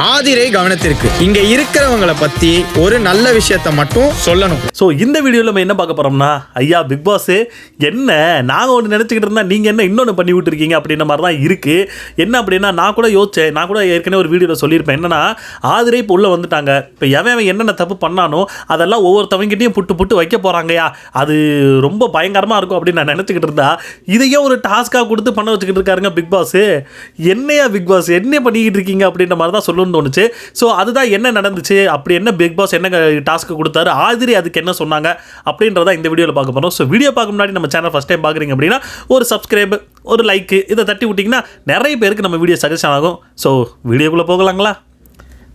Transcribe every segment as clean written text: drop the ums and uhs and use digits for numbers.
ஆதிரை கவனத்திற்கு இங்க இருக்கிறவங்களை பத்தி ஒரு நல்ல விஷயத்த மட்டும் சொல்லணும். ஸோ இந்த வீடியோவில் நம்ம என்ன பார்க்க போறோம்னா, ஐயா பிக் பாஸ் என்ன நாங்கள் ஒன்று நினச்சிக்கிட்டு இருந்தால் நீங்கள் என்ன இன்னொன்று பண்ணி விட்டுருக்கீங்க அப்படின்ற மாதிரி தான் இருக்குது. என்ன அப்படின்னா, நான் கூட யோசிச்சேன், நான் கூட ஏற்கனவே ஒரு வீடியோவில் சொல்லியிருப்பேன். என்னன்னா, ஆதிரை இப்போ உள்ளே வந்துட்டாங்க. இப்போ எவன் என்னென்ன தப்பு பண்ணானோ அதெல்லாம் ஒவ்வொருத்தவங்கிட்டையும் புட்டு வைக்க போகிறாங்கயா, அது ரொம்ப பயங்கரமாக இருக்கும் அப்படின்னு நான் நினச்சிக்கிட்டு இருந்தா, இதையே ஒரு டாஸ்க்காக கொடுத்து பண்ண வச்சுக்கிட்டு இருக்காருங்க பிக் பாஸ். என்னையா பிக் பாஸ் என்ன பண்ணிக்கிட்டு இருக்கீங்க அப்படின்ற மாதிரி தான் சொல்லணும்னு தோணுச்சு. ஸோ அதுதான் என்ன நடந்துச்சு, அப்படி என்ன பிக் பாஸ் என்ன டாஸ்க்கு கொடுத்தாரு, ஆதிரி அதுக்கு என்ன சொன்னாங்க அப்படின்றத இந்த வீடியோவில் பார்க்க போகிறோம். ஸோ வீடியோ பார்க்க முன்னாடி நம்ம சேனல் ஃபஸ்ட் டைம் பார்க்குறீங்க அப்படின்னா ஒரு சப்ஸ்கிரைப், ஒரு லைக்கு இதை தட்டி விட்டிங்கன்னா நிறைய பேருக்கு நம்ம வீடியோ சஜஷன் ஆகும். ஸோ வீடியோக்குள்ளே போகலாங்களா?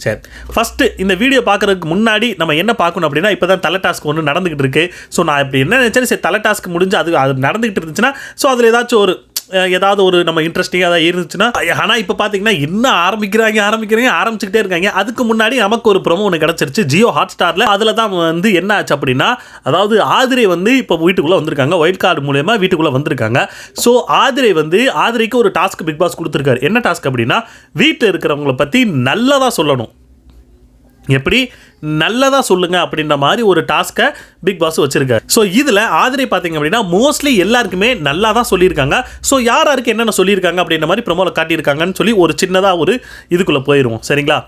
சரி, ஃபஸ்ட்டு இந்த வீடியோ பார்க்குறதுக்கு முன்னாடி நம்ம என்ன பார்க்கணும் அப்படின்னா, இப்போ தான் தலை டாஸ்க் ஒன்று நடந்துக்கிட்டு இருக்கு. ஸோ நான் இப்படி என்ன நினச்சேன், சரி தலை டாஸ்க் முடிஞ்சு அது நடந்துக்கிட்டு இருந்துச்சுன்னா, ஸோ அதில் ஏதாச்சும் ஏதாவது ஒரு நம்ம இன்ட்ரெஸ்டிங்காக தான் இருந்துச்சுன்னா. ஆனால் இப்போ பார்த்தீங்கன்னா இன்னும் ஆரம்பிச்சுக்கிட்டே இருக்காங்க. அதுக்கு முன்னாடி நமக்கு ஒரு ப்ரோமோ ஒன்று கிடச்சிருச்சு ஜியோ ஹாட் ஸ்டாரில். அதில் தான் என்ன ஆச்சு அப்படின்னா, அதாவது ஆதிரை இப்போ வீட்டுக்குள்ளே வந்திருக்காங்க, ஒயிட் கார்டு மூலமா வீட்டுக்குள்ளே வந்திருக்காங்க. ஸோ ஆதிரைக்கு ஒரு டாஸ்க் பிக் பாஸ் கொடுத்துருக்காரு. என்ன டாஸ்க் அப்படின்னா, வீட்டில் இருக்கிறவங்களை பற்றி நல்லதாக சொல்லணும். எப்படி நல்லதாக சொல்லுங்க அப்படின்ற மாதிரி ஒரு டாஸ்க்கை பிக் பாஸ் வச்சிருக்காரு. ஸோ இதில் ஆதிரை பார்த்தீங்க அப்படின்னா மோஸ்ட்லி எல்லாருக்குமே நல்லா தான் சொல்லியிருக்காங்க. ஸோ யாருக்கு என்னென்ன சொல்லியிருக்காங்க அப்படின்ற மாதிரி ப்ரோமோவில் காட்டியிருக்காங்கன்னு சொல்லி ஒரு சின்னதாக ஒரு இதுக்குள்ளே போயிடுவோம். சரிங்களா?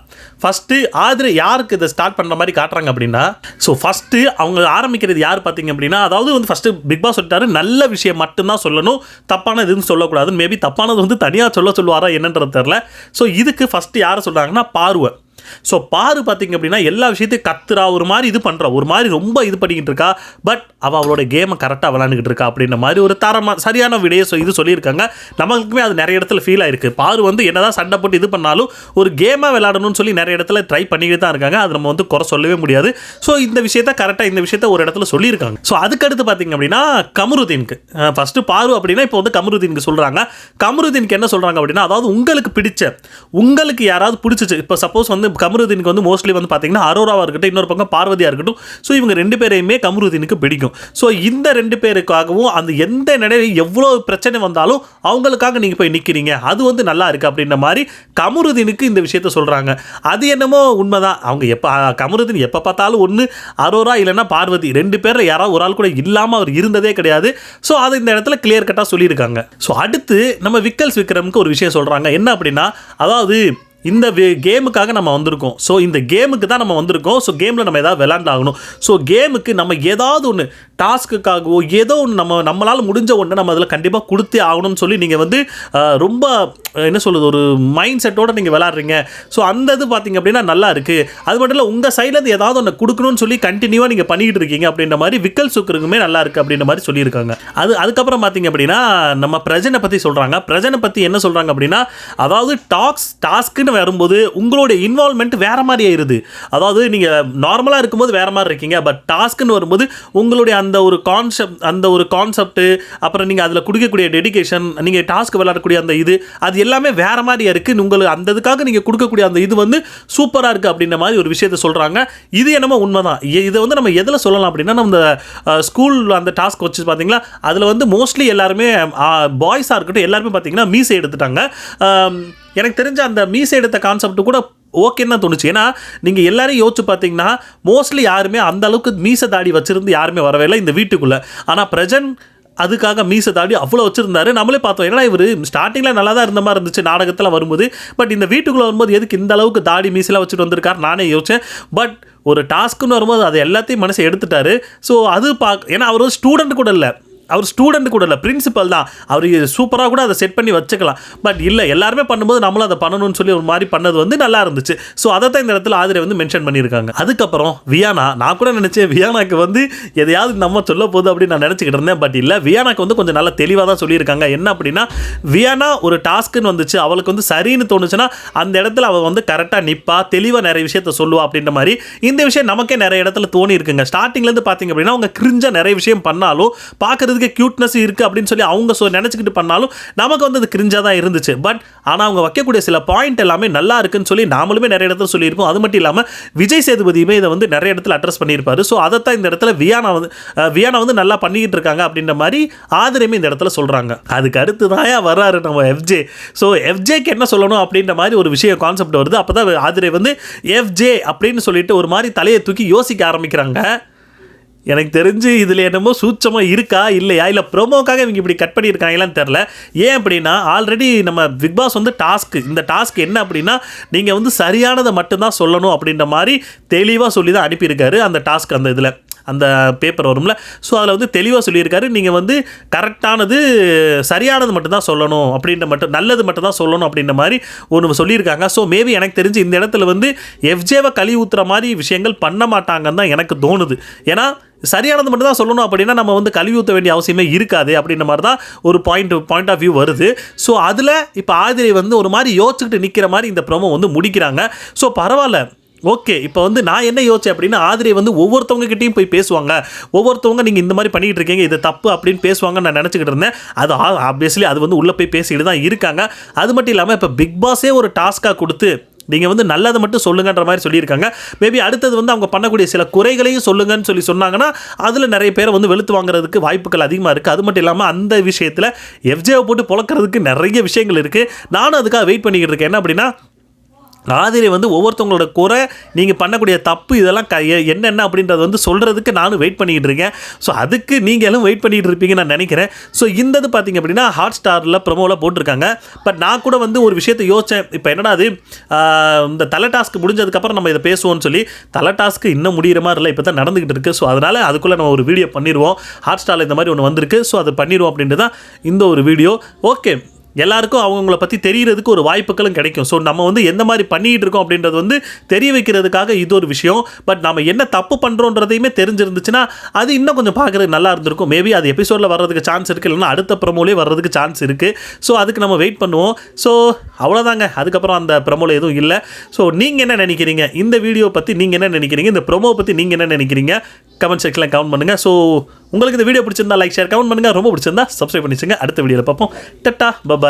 ஃபஸ்ட்டு ஆதிரை யாருக்கு இதை ஸ்டார்ட் பண்ணுற மாதிரி காட்டுறாங்க அப்படின்னா, ஸோ ஃபஸ்ட்டு அவங்க ஆரம்பிக்கிறது யார் பார்த்தீங்க அப்படின்னா, அதாவது ஃபஸ்ட்டு பிக் பாஸ் சொல்லிட்டாரு நல்ல விஷயம் மட்டும்தான் சொல்லணும், தப்பானது எதுவும் சொல்லக்கூடாதுன்னு. மேபி தப்பானது தனியாக சொல்லுவாரா என்னன்றது தெரில. ஸோ இதுக்கு ஃபஸ்ட்டு யாரை சொல்கிறாங்கன்னா, பார்வை. ஸோ பாரு பார்த்தீங்க அப்படின்னா எல்லா விஷயத்தையும் கத்துறா, ஒரு மாதிரி இது பண்ணுறா, ஒரு மாதிரி ரொம்ப இது பண்ணிக்கிட்டு இருக்கா. பட் அவளோட கேமை கரெக்டாக விளாண்டுக்கிட்டு இருக்கா அப்படின்ற மாதிரி ஒரு சரியான விடையை இது சொல்லியிருக்காங்க. நம்மளுக்குமே அது நிறைய இடத்துல ஃபீல் ஆயிருக்கு. பாரு என்னதான் சண்டை போட்டு இது பண்ணாலும் ஒரு கேமாக விளாடணும்னு சொல்லி நிறைய இடத்துல ட்ரை பண்ணிக்கிட்டு தான் இருக்காங்க. அது நம்ம குறை சொல்லவே முடியாது. ஸோ இந்த விஷயத்த கரெக்டாக இந்த விஷயத்த ஒரு இடத்துல சொல்லியிருக்காங்க. ஸோ அதுக்கடுத்து பார்த்தீங்க அப்படின்னா கமருதீனுக்கு ஃபஸ்ட்டு பாரு அப்படின்னா இப்போ கமருதீனுக்கு சொல்கிறாங்க. கமருதீனுக்கு என்ன சொல்கிறாங்க அப்படின்னா, அதாவது உங்களுக்கு யாராவது பிடிச்சிச்சு. இப்போ சப்போஸ் கமருதீனுக்கு மோஸ்ட்லி பார்த்தீங்கன்னா அரோராவாக இருக்கட்டும், இன்னொரு பக்கம் பார்வதியாக இருக்கட்டும். ஸோ இவங்க ரெண்டு பேரையுமே கமருதீனுக்கு பிடிக்கும். ஸோ இந்த ரெண்டு பேருக்காகவும் அந்த எந்த நிலையில் எவ்வளோ பிரச்சனை வந்தாலும் அவங்களுக்காக நீங்கள் போய் நிற்கிறீங்க, அது நல்லா இருக்குது அப்படின்ற மாதிரி கமருதீனுக்கு இந்த விஷயத்த சொல்கிறாங்க. அது என்னமோ உண்மைதான். அவங்க கமருதீன் எப்போ பார்த்தாலும் ஒன்று அரோரா இல்லைன்னா பார்வதி, ரெண்டு பேரில் யாராவது ஒரு ஆள் கூட இல்லாமல் அவர் இருந்ததே கிடையாது. ஸோ அதை இந்த இடத்துல கிளியர் கட்டாக சொல்லியிருக்காங்க. ஸோ அடுத்து நம்ம விக்கரமுக்கு ஒரு விஷயம் சொல்கிறாங்க. என்ன அப்படின்னா, அதாவது இந்த கேமுக்காக நம்ம வந்திருக்கோம். ஸோ இந்த கேமுக்கு தான் நம்ம வந்திருக்கோம். ஸோ கேமில் நம்ம ஏதாவது விளாண்டாகணும். ஸோ கேமுக்கு நம்ம ஏதாவது ஒன்று டாஸ்க்குக்காகவோ ஏதோ ஒன்று நம்மளால் முடிஞ்ச ஒன்று நம்ம அதில் கண்டிப்பாக கொடுத்தே ஆகணும்னு சொல்லி நீங்கள் ரொம்ப என்ன சொல்கிறது, ஒரு மைண்ட் செட்டோடு நீங்கள் விளாட்றீங்க. ஸோ அந்த இது பார்த்தீங்க அப்படின்னா நல்லா இருக்குது. அது மட்டும் இல்லை, உங்கள் சைட்லேருந்து ஏதாவது ஒன்று கொடுக்கணும்னு சொல்லி கண்டினியூவாக நீங்கள் பண்ணிக்கிட்டு இருக்கீங்க அப்படின்ற மாதிரி விக்கரமுக்குமே நல்லா இருக்குது அப்படின்ற மாதிரி சொல்லியிருக்காங்க. அதுக்கப்புறம் பார்த்தீங்க அப்படின்னா நம்ம பிரஜனை பற்றி சொல்கிறாங்க. பிரஜனை பற்றி என்ன சொல்கிறாங்க அப்படின்னா, அதாவது டாஸ்க்குன்னு வரும்போது உங்களுடைய இன்வால்மெண்ட் வேற மாதிரி ஆயிருது. அதாவது நீங்கள் நார்மலாக இருக்கும்போது வேற மாதிரி இருக்கீங்க, பட் டாஸ்க்குன்னு வரும்போது உங்களுடைய அந்த ஒரு கான்செப்ட் அப்புறம் நீங்கள் அதில் கொடுக்கக்கூடிய டெடிகேஷன், நீங்கள் டாஸ்க் விளையாடக்கூடிய அந்த அது எல்லாமே வேற மாதிரியா இருக்குது. உங்களுக்கு அந்த இதுக்காக நீங்கள் கொடுக்கக்கூடிய அந்த இது சூப்பராக இருக்குது அப்படின்ற மாதிரி ஒரு விஷயத்தை சொல்கிறாங்க. இது என்னமோ உண்மைதான். இதை நம்ம எதில் சொல்லலாம் அப்படின்னா, நம்ம ஸ்கூல் அந்த டாஸ்க் வச்சு பார்த்தீங்களா, அதில் மோஸ்ட்லி எல்லாருமே பாய்ஸாக இருக்கட்டும் எல்லாருமே பார்த்தீங்கன்னா மீசை எடுத்துட்டாங்க. எனக்கு தெரிஞ்ச அந்த மீசை எடுத்த கான்செப்ட் கூட ஓகேன்னு தான் தோணுச்சு. ஏன்னா நீங்கள் எல்லாரையும் யோசிச்சு பார்த்தீங்கன்னா மோஸ்ட்லி யாருமே அந்த அளவுக்கு மீசை தாடி வச்சிருந்து யாருமே வரவே இல்லை இந்த வீட்டுக்குள்ளே. ஆனால் பிரஜன் அதுக்காக மீசை தாடி அவ்வளோ வச்சுருந்தாரு. நம்மளே பார்த்தோம், ஏன்னா இவர் ஸ்டார்டிங்கில் நல்லா தான் இருந்த மாதிரி இருந்துச்சு நாடகத்தில் வரும்போது. பட் இந்த வீட்டுக்குள்ளே வரும்போது எதுக்கு இந்த அளவுக்கு தாடி மீசைலாம் வச்சுட்டு வந்திருக்காரு நானே யோசித்தேன். பட் ஒரு டாஸ்க்குன்னு வரும்போது அது எல்லாத்தையும் மனசை எடுத்துட்டாரு. ஸோ அது ஏன்னா அவர் ஸ்டூடெண்ட் கூட இல்லை, பிரின்சிபல் தான். அவர் சூப்பராக கூட அதை செட் பண்ணி வச்சுக்கலாம். பட் இல்லை, எல்லாருமே பண்ணும்போது நம்மளும் அதை பண்ணணும்னு சொல்லி ஒரு மாதிரி பண்ணது நல்லா இருந்துச்சு. ஸோ அதை தான் இந்த இடத்துல ஆதிரை மென்ஷன் பண்ணியிருக்காங்க. அதுக்கப்புறம் வியானா, நான் கூட நினச்சேன் வியானாக்கு எதையாவது நம்ம சொல்ல போகுது அப்படின்னு நான் நினச்சிக்கிட்டு இருந்தேன். பட் இல்லை, வியானாக்கு கொஞ்சம் நல்லா தெளிவாக தான் சொல்லியிருக்காங்க. என்ன அப்படின்னா, வியானா ஒரு டாஸ்க்குன்னு வந்துச்சு, அவளுக்கு சரின்னு தோணுச்சுன்னா அந்த இடத்துல அவள் கரெக்டாக நிற்பா, தெளிவாக நிறைய விஷயத்த சொல்லுவா அப்படின்ற மாதிரி. இந்த விஷயம் நமக்கே நிறைய இடத்துல தோணி இருக்குங்க. ஸ்டார்டிங்லேருந்து பார்த்தீங்க அப்படின்னா அவங்க கிரிஞ்சாக நிறைய விஷயம் பண்ணாலும் பார்க்குறது பார்க்குறதுக்கே க்யூட்னஸ் இருக்குது அப்படின்னு சொல்லி அவங்க நினச்சிக்கிட்டு பண்ணாலும் நமக்கு வந்து அது கிரிஞ்சாக தான் இருந்துச்சு. பட் ஆனால் அவங்க வைக்கக்கூடிய சில பாயிண்ட் எல்லாமே நல்லா இருக்குன்னு சொல்லி நாமளுமே நிறைய இடத்துல சொல்லியிருப்போம். அது மட்டும் இல்லாமல் விஜய் சேதுபதியுமே இதை வந்து நிறைய இடத்துல அட்ரஸ் பண்ணியிருப்பாரு. ஸோ அதைத்தான் இந்த இடத்துல வியானா வந்து நல்லா பண்ணிக்கிட்டு இருக்காங்க அப்படின்ற மாதிரி ஆதிரையுமே இந்த இடத்துல சொல்கிறாங்க. அதுக்கு அடுத்து தான் வர்றாரு நம்ம எஃப்ஜே. ஸோ எஃப்ஜேக்கு என்ன சொல்லணும் அப்படின்ற மாதிரி ஒரு விஷயம் கான்செப்ட் வருது. அப்போ தான் ஆதிரை வந்து எஃப்ஜே அப்படின்னு சொல்லிட்டு ஒரு மாதிரி தலையை தூக்கி யோசிக்க ஆரம்பிக்கிறாங்க. எனக்கு தெரிஞ்சு இதில் என்னமோ சூட்சமாக இருக்கா இல்லையா, இல்லை ப்ரோமோக்காக இவங்க இப்படி கட் பண்ணியிருக்காங்களான்னு தெரில. ஏன் அப்படின்னா ஆல்ரெடி நம்ம பிக் பாஸ் வந்து இந்த டாஸ்க் என்ன அப்படின்னா நீங்கள் வந்து சரியானதை மட்டும்தான் சொல்லணும் அப்படின்ற மாதிரி தெளிவாக சொல்லி தான் அனுப்பியிருக்காரு. அந்த டாஸ்க் அந்த இதில் அந்த பேப்பர் வரும்ல, ஸோ அதில் வந்து தெளிவாக சொல்லியிருக்காரு, நீங்கள் வந்து கரெக்டானது சரியானது மட்டும்தான் சொல்லணும் அப்படின்ற நல்லது மட்டும் தான் சொல்லணும் அப்படின்ற மாதிரி ஒன்று சொல்லியிருக்காங்க. ஸோ மேபி எனக்கு தெரிஞ்சு இந்த இடத்துல வந்து எஃப்ஜேவை கழுவி ஊற்றுற மாதிரி விஷயங்கள் பண்ண மாட்டாங்கன்னு தான் எனக்கு தோணுது. ஏன்னா சரியானது மட்டும் தான் சொல்லணும் அப்படின்னா நம்ம வந்து கழுவி ஊற்ற வேண்டிய அவசியமே இருக்காது அப்படின்ற மாதிரி தான் ஒரு பாயிண்ட் ஆஃப் வியூ வருது. ஸோ அதில் இப்போ ஆதிரை வந்து ஒரு மாதிரி யோசிச்சுக்கிட்டு நிற்கிற மாதிரி இந்த ப்ரோமோ வந்து முடிக்கிறாங்க. ஸோ பரவாயில்ல, ஓகே. இப்போ வந்து நான் என்ன யோசிச்சேன் அப்படின்னா ஆதிரை வந்து ஒவ்வொருத்தவங்க கிட்டையும் போய் பேசுவாங்க, ஒவ்வொருத்தவங்க நீங்கள் இந்த மாதிரி பண்ணிகிட்டு இருக்கீங்க, இது தப்பு அப்படின்னு பேசுவாங்கன்னு நான் நினச்சிக்கிட்டு இருந்தேன். அது ஆப்வியஸ்லி அது வந்து உள்ளே போய் பேசிக்கிட்டு தான் இருக்காங்க. அது மட்டும் இல்லாமல் இப்போ பிக் பாஸே ஒரு டாஸ்க்காக கொடுத்து நீங்கள் வந்து நல்லதை மட்டும் சொல்லுங்கன்ற மாதிரி சொல்லியிருக்காங்க. மேபி அடுத்தது வந்து அவங்க பண்ணக்கூடிய சில குறைகளையும் சொல்லுங்கன்னு சொன்னாங்கன்னா அதில் நிறைய பேரை வந்து வெளுத்து வாங்குறதுக்கு வாய்ப்புகள் அதிகமாக இருக்குது. அது மட்டும் இல்லாமல் அந்த விஷயத்தில் எஃப்ஜேவை போட்டு பொழக்கிறதுக்கு நிறைய விஷயங்கள் இருக்குது. நானும் அதுக்காக வெயிட் பண்ணிக்கிட்டு இருக்கேன். என்ன அப்படின்னா ஆதிரை வந்து ஒவ்வொருத்தவங்களோட குறை, நீங்கள் பண்ணக்கூடிய தப்பு, இதெல்லாம் என்னென்ன அப்படின்றத வந்து சொல்கிறதுக்கு நானும் வெயிட் பண்ணிக்கிட்டு இருக்கேன். ஸோ அதுக்கு நீங்களும் வெயிட் பண்ணிகிட்டு இருப்பீங்கன்னு நான் நினைக்கிறேன். ஸோ இந்த இது பார்த்திங்க அப்படின்னா ஹாட் ஸ்டாரில் ப்ரோமோவில் போட்டிருக்காங்க. பட் நான் கூட வந்து ஒரு விஷயத்தை யோசித்தேன். இப்போ என்னடா அது இந்த தலை டாஸ்க் முடிஞ்சதுக்கப்புறம் நம்ம இதை பேசுவோம்னு சொல்லி, தலை டாஸ்க்கு இன்னும் முடிகிற மாதிரி இல்லை, இப்போ தான் நடந்துக்கிட்டு இருக்குது. ஸோ அதனால் அதுக்குள்ளே நம்ம ஒரு வீடியோ பண்ணிடுவோம். ஹாட் ஸ்டாரில் இந்த மாதிரி ஒன்று வந்திருக்கு, ஸோ அது பண்ணிடுவோம் அப்படின்ட்டு தான் இந்த ஒரு வீடியோ. ஓகே, எல்லாருக்கும் அவங்கள பற்றி தெரியறதுக்கு ஒரு வாய்ப்புகளும் கிடைக்கும். ஸோ நம்ம வந்து எந்த மாதிரி பண்ணிகிட்டு இருக்கோம் அப்படின்றது வந்து தெரிய வைக்கிறதுக்காக இது ஒரு விஷயம். பட் நம்ம என்ன தப்பு பண்ணுறோன்றதையுமே தெரிஞ்சிருந்துச்சுன்னா அது இன்னும் கொஞ்சம் பார்க்குறது நல்லா இருந்திருக்கும். மேபி அது எபிசோடில் வர்றதுக்கு சான்ஸ் இருக்குது, இல்லைன்னா அடுத்த ப்ரோமோலே வர்றதுக்கு சான்ஸ் இருக்குது. ஸோ அதுக்கு நம்ம வெயிட் பண்ணுவோம். ஸோ அவ்வளோதாங்க, அதுக்கப்புறம் அந்த ப்ரோமோவில் எதுவும் இல்லை. ஸோ நீங்கள் என்ன நினைக்கிறீங்க இந்த வீடியோ பற்றி, நீங்கள் என்ன நினைக்கிறீங்க இந்த ப்ரோமோ பற்றி, நீங்கள் என்ன நினைக்கிறீங்க கமெண்ட் செக்ஷனில் கமெண்ட் பண்ணுங்கள். ஸோ உங்களுக்கு இந்த வீடியோ பிடிச்சிருந்தா லைக் ஷேர் கமெண்ட் பண்ணுங்கள். ரொம்ப பிடிச்சிருந்தா சப்ஸ்கிரைப் பண்ணிச்சுங்க. அடுத்த வீடியோவில் பார்ப்போம். Ta-ta, bye bye.